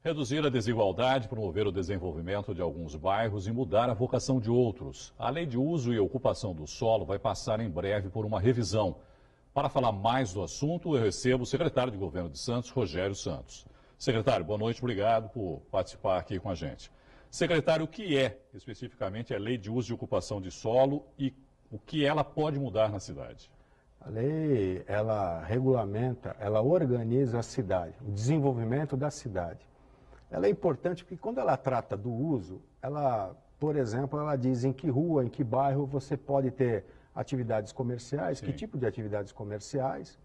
Reduzir a desigualdade, promover o desenvolvimento de alguns bairros e mudar a vocação de outros. A Lei de Uso e Ocupação do Solo vai passar em breve por uma revisão. Para falar mais do assunto, eu recebo o secretário de Governo de Santos, Rogério Santos. Secretário, boa noite, obrigado por participar aqui com a gente. Secretário, o que é especificamente a Lei de Uso e Ocupação de Solo e o que ela pode mudar na cidade? A lei, ela regulamenta, ela organiza a cidade, o desenvolvimento da cidade. Ela é importante porque quando ela trata do uso, ela, por exemplo, ela diz em que rua, em que bairro você pode ter atividades comerciais, Sim. que tipo de atividades comerciais,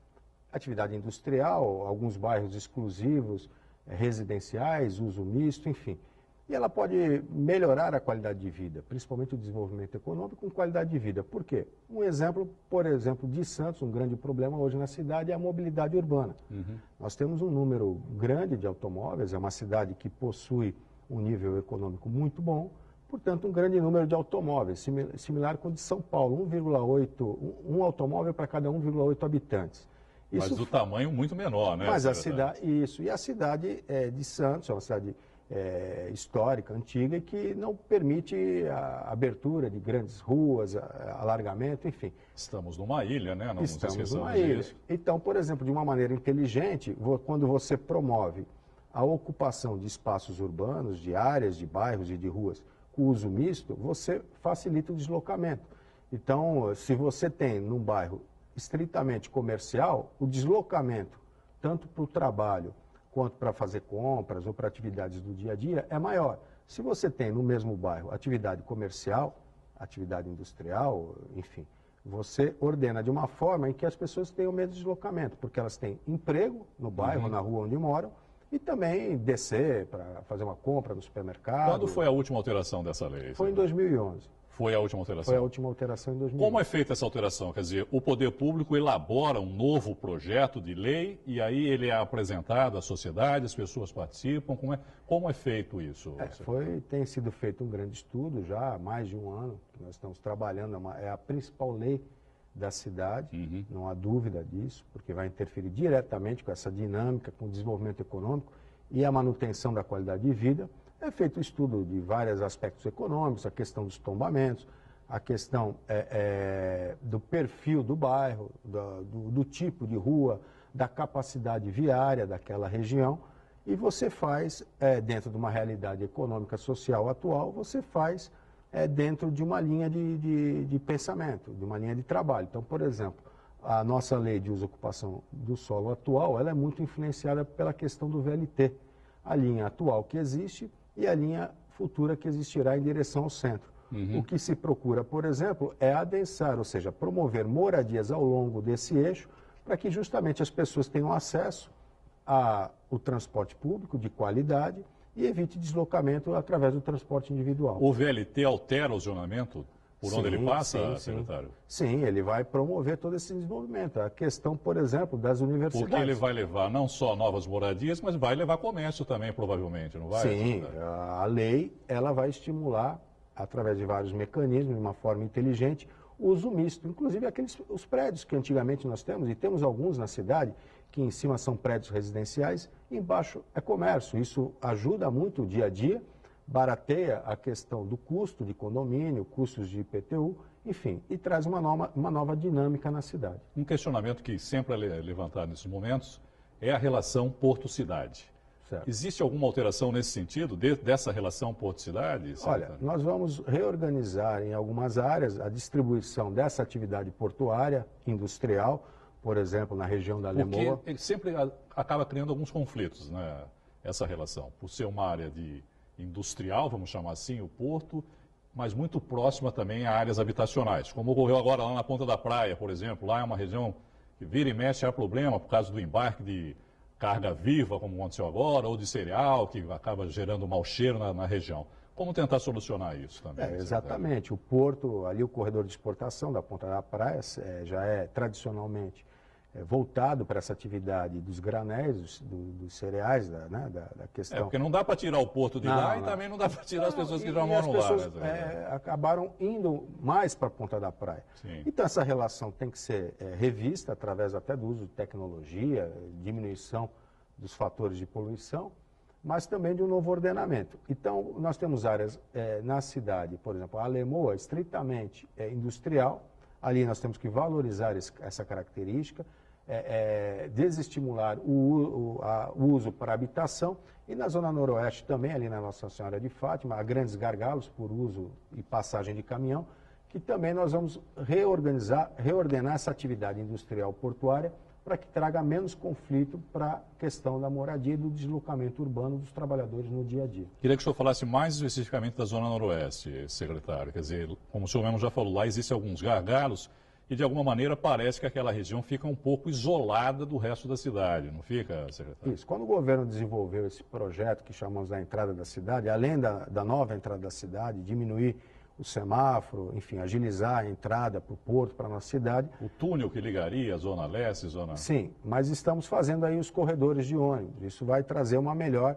atividade industrial, alguns bairros exclusivos, residenciais, uso misto, enfim. E ela pode melhorar a qualidade de vida, principalmente o desenvolvimento econômico com qualidade de vida. Por quê? Um exemplo, por exemplo, de Santos, um grande problema hoje na cidade é a mobilidade urbana. Nós temos um número grande de automóveis, é uma cidade que possui um nível econômico muito bom, portanto, um grande número de automóveis, similar com o de São Paulo, 1,8, um automóvel para cada 1,8 habitantes. Mas do tamanho muito menor, né? Mas a cidade, isso, e a cidade de Santos é uma cidade histórica, antiga, e que não permite a abertura de grandes ruas, alargamento, enfim. Estamos numa ilha, né? Não nos Estamos esqueçamos numa ilha. disso. Então, por exemplo, de uma maneira inteligente, quando você promove a ocupação de espaços urbanos, de áreas, de bairros e de ruas com uso misto, você facilita o deslocamento. Então, se você tem num bairro estritamente comercial, o deslocamento, tanto para o trabalho, quanto para fazer compras ou para atividades do dia a dia, é maior. Se você tem no mesmo bairro atividade comercial, atividade industrial, enfim, você ordena de uma forma em que as pessoas tenham menos deslocamento, porque elas têm emprego no bairro, na rua onde moram, e também descer para fazer uma compra no supermercado. Quando foi a última alteração dessa lei? Foi em 2011. Foi a última alteração? Foi a última alteração em 2011. Como é feita essa alteração? Quer dizer, o poder público elabora um novo projeto de lei e aí ele é apresentado à sociedade, as pessoas participam. Como é feito isso? Tem sido feito um grande estudo já há mais de um ano, que nós estamos trabalhando, é a principal lei da cidade, não há dúvida disso, porque vai interferir diretamente com essa dinâmica, com o desenvolvimento econômico e a manutenção da qualidade de vida. É feito estudo de vários aspectos econômicos, a questão dos tombamentos, a questão do perfil do bairro, do tipo de rua, da capacidade viária daquela região, e você faz, dentro de uma realidade econômica social atual, você faz dentro de uma linha de pensamento, de uma linha de trabalho. Então, por exemplo, a nossa lei de uso e ocupação do solo atual, ela é muito influenciada pela questão do VLT, a linha atual que existe e a linha futura que existirá em direção ao centro. O que se procura, por exemplo, é adensar, ou seja, promover moradias ao longo desse eixo, para que justamente as pessoas tenham acesso ao transporte público de qualidade e evite deslocamento através do transporte individual. O VLT altera o zonamento por onde ele passa, sim. secretário? Sim, ele vai promover todo esse desenvolvimento. A questão, por exemplo, das universidades. Porque ele vai levar não só novas moradias, mas vai levar comércio também, provavelmente, não vai? Sim, a lei ela vai estimular, através de vários mecanismos, de uma forma inteligente, o uso misto. Inclusive os prédios que antigamente nós temos, e temos alguns na cidade, que em cima são prédios residenciais, embaixo é comércio. Isso ajuda muito o dia a dia, barateia a questão do custo de condomínio, custos de IPTU, enfim, e traz uma nova dinâmica na cidade. Um questionamento que sempre é levantado nesses momentos é a relação porto-cidade. Certo. Existe alguma alteração nesse sentido, dessa relação porto-cidade? Olha, nós vamos reorganizar em algumas áreas a distribuição dessa atividade portuária, industrial, por exemplo, na região da Lemoa. Porque ele sempre acaba criando alguns conflitos, né, essa relação, por ser uma área industrial, vamos chamar assim, o porto, mas muito próxima também a áreas habitacionais, como ocorreu agora lá na Ponta da Praia, por exemplo. Lá é uma região que vira e mexe há problema por causa do embarque de carga viva, como aconteceu agora, ou de cereal, que acaba gerando mau cheiro na região. Como tentar solucionar isso também? Exatamente. O porto, ali o corredor de exportação da Ponta da Praia, já é tradicionalmente voltado para essa atividade dos granéis, dos cereais, da questão... porque não dá para tirar o porto de lá e também não dá para tirar as pessoas que já moram lá. As pessoas acabaram indo mais para a Ponta da Praia. Sim. Então essa relação tem que ser revista através até do uso de tecnologia, diminuição dos fatores de poluição, mas também de um novo ordenamento. Então, nós temos áreas na cidade, por exemplo, a Alemoa, estritamente industrial, ali nós temos que valorizar essa característica, desestimular o uso para habitação, e na Zona Noroeste também, ali na Nossa Senhora de Fátima, há grandes gargalos por uso e passagem de caminhão, que também nós vamos reordenar essa atividade industrial portuária para que traga menos conflito para a questão da moradia e do deslocamento urbano dos trabalhadores no dia a dia. Queria que o senhor falasse mais especificamente da Zona Noroeste, secretário. Quer dizer, como o senhor mesmo já falou, lá existem alguns gargalos e, de alguma maneira, parece que aquela região fica um pouco isolada do resto da cidade, não fica, secretário? Isso. Quando o governo desenvolveu esse projeto que chamamos da entrada da cidade, além da nova entrada da cidade, diminuir o semáforo, enfim, agilizar a entrada para o porto, para a nossa cidade. O túnel que ligaria a Zona Leste, Zona... Sim, mas estamos fazendo aí os corredores de ônibus. Isso vai trazer uma melhor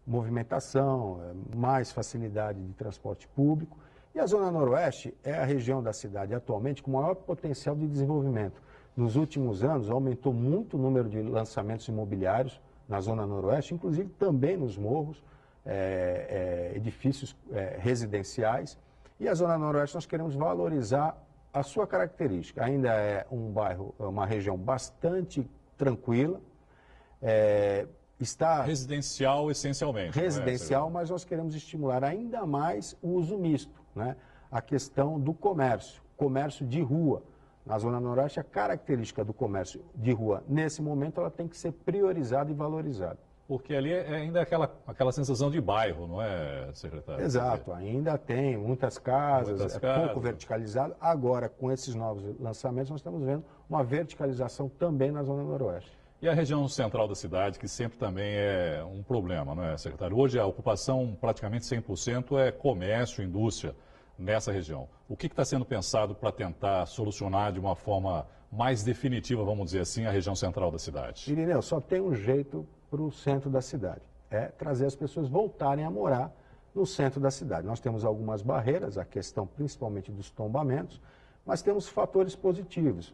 movimentação, mais facilidade de transporte público. E a Zona Noroeste é a região da cidade atualmente com maior potencial de desenvolvimento. Nos últimos anos, aumentou muito o número de lançamentos imobiliários na Zona Noroeste, inclusive também nos morros, edifícios residenciais. E a Zona Noroeste nós queremos valorizar a sua característica. Ainda é um bairro, uma região bastante tranquila, está... Residencial essencialmente. Residencial, mas nós queremos estimular ainda mais o uso misto, né? A questão do comércio de rua. Na Zona Noroeste, a característica do comércio de rua, nesse momento, ela tem que ser priorizada e valorizada. Porque ali ainda é aquela sensação de bairro, não é, secretário? Exato, ainda tem muitas casas, pouco verticalizado. Agora, com esses novos lançamentos, nós estamos vendo uma verticalização também na Zona Noroeste. E a região central da cidade, que sempre também é um problema, não é, secretário? Hoje a ocupação praticamente 100% é comércio, indústria nessa região. O que está sendo pensado para tentar solucionar de uma forma mais definitiva, vamos dizer assim, a região central da cidade? Irineu, só tem um jeito para o centro da cidade, é trazer as pessoas voltarem a morar no centro da cidade. Nós temos algumas barreiras, a questão principalmente dos tombamentos, mas temos fatores positivos.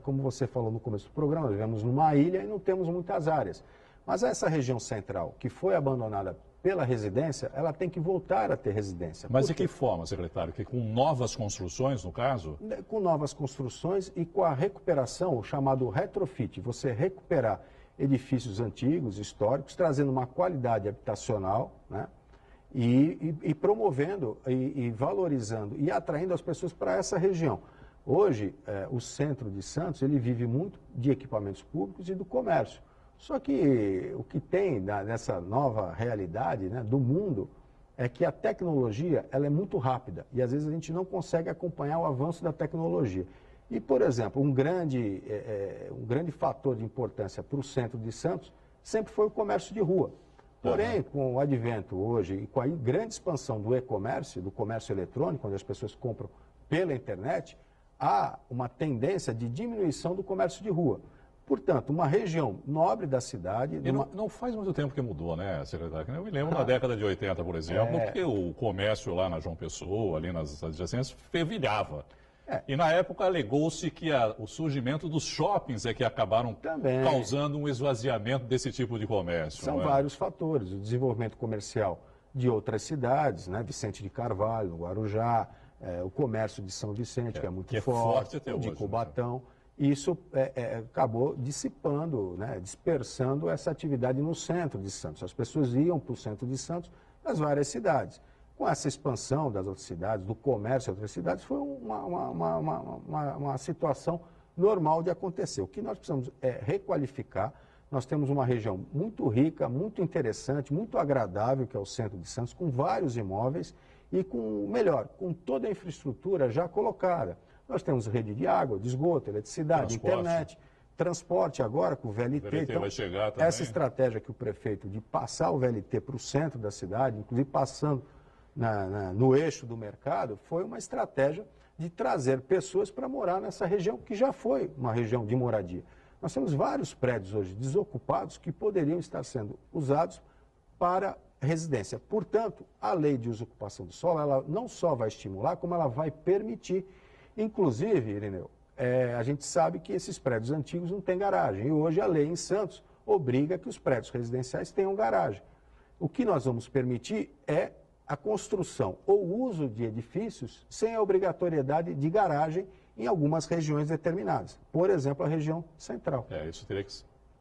Como você falou no começo do programa, nós vivemos numa ilha e não temos muitas áreas. Mas essa região central, que foi abandonada pela residência, ela tem que voltar a ter residência. Mas de que forma, secretário? Que com novas construções, no caso? Com novas construções e com a recuperação, o chamado retrofit, você recuperar edifícios antigos, históricos, trazendo uma qualidade habitacional, né? E promovendo e valorizando e atraindo as pessoas para essa região. Hoje, o centro de Santos, ele vive muito de equipamentos públicos e do comércio. Só que o que tem nessa nova realidade, né, do mundo é que a tecnologia ela é muito rápida e às vezes a gente não consegue acompanhar o avanço da tecnologia. E, por exemplo, um grande fator de importância para o centro de Santos sempre foi o comércio de rua. Porém, com o advento hoje e com a grande expansão do e-comércio, do comércio eletrônico, onde as pessoas compram pela internet, há uma tendência de diminuição do comércio de rua. Portanto, uma região nobre da cidade... E não faz muito tempo que mudou, né, secretário? Eu me lembro na década de 80, por exemplo, que o comércio lá na João Pessoa, ali nas adjacências, fervilhava. E na época alegou-se que o surgimento dos shoppings é que acabaram causando um esvaziamento desse tipo de comércio. São vários fatores. O desenvolvimento comercial de outras cidades, né? Vicente de Carvalho, no Guarujá, o comércio de São Vicente, que é muito forte até hoje, de Cubatão. Isso acabou dissipando, né? Dispersando essa atividade no centro de Santos. As pessoas iam para o centro de Santos das várias cidades. Com essa expansão das outras cidades, do comércio das outras cidades, foi uma situação normal de acontecer. O que nós precisamos é requalificar. Nós temos uma região muito rica, muito interessante, muito agradável, que é o centro de Santos, com vários imóveis e com toda a infraestrutura já colocada. Nós temos rede de água, de esgoto, eletricidade, internet, transporte agora com o VLT. Então, vai chegar também. Essa estratégia que o prefeito de passar o VLT para o centro da cidade, inclusive passando no eixo do mercado, foi uma estratégia de trazer pessoas para morar nessa região, que já foi uma região de moradia. Nós temos vários prédios hoje desocupados que poderiam estar sendo usados para residência. Portanto, a lei de uso e ocupação do solo, ela não só vai estimular, como ela vai permitir. Inclusive, Irineu, a gente sabe que esses prédios antigos não têm garagem. E hoje a lei em Santos obriga que os prédios residenciais tenham garagem. O que nós vamos permitir é a construção ou uso de edifícios sem a obrigatoriedade de garagem em algumas regiões determinadas. Por exemplo, a região central. Isso teria que...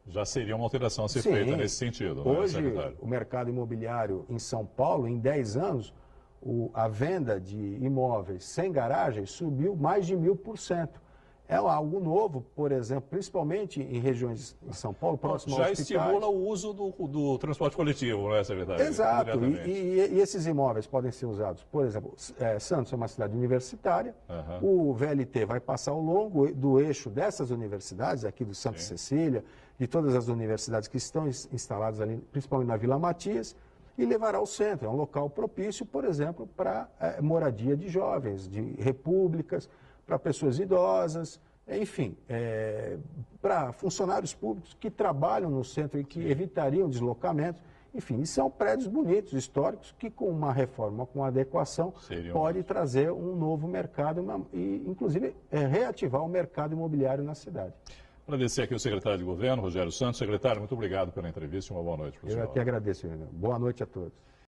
Já seria uma alteração a ser Sim, feita nesse sentido, né, hoje, secretário? o mercado imobiliário em São Paulo, em 10 anos, a venda de imóveis sem garagem subiu mais de 1000%. É algo novo, por exemplo, principalmente em regiões em São Paulo, próximo a hospitais. Já estimula o uso do transporte coletivo, né, secretário? Exato, e esses imóveis podem ser usados, por exemplo, Santos é uma cidade universitária, o VLT vai passar ao longo do eixo dessas universidades, aqui do Santa Cecília, de todas as universidades que estão instaladas ali, principalmente na Vila Matias, e levará ao centro. É um local propício, por exemplo, para moradia de jovens, de repúblicas, para pessoas idosas, enfim, para funcionários públicos que trabalham no centro e que evitariam deslocamentos. Enfim, são prédios bonitos, históricos, que com uma reforma, com adequação, pode trazer um novo mercado e, inclusive, reativar o mercado imobiliário na cidade. Agradecer aqui o secretário de Governo, Rogério Santos. Secretário, muito obrigado pela entrevista e uma boa noite para o senhor. Eu aqui agradeço, Renan. Boa noite a todos.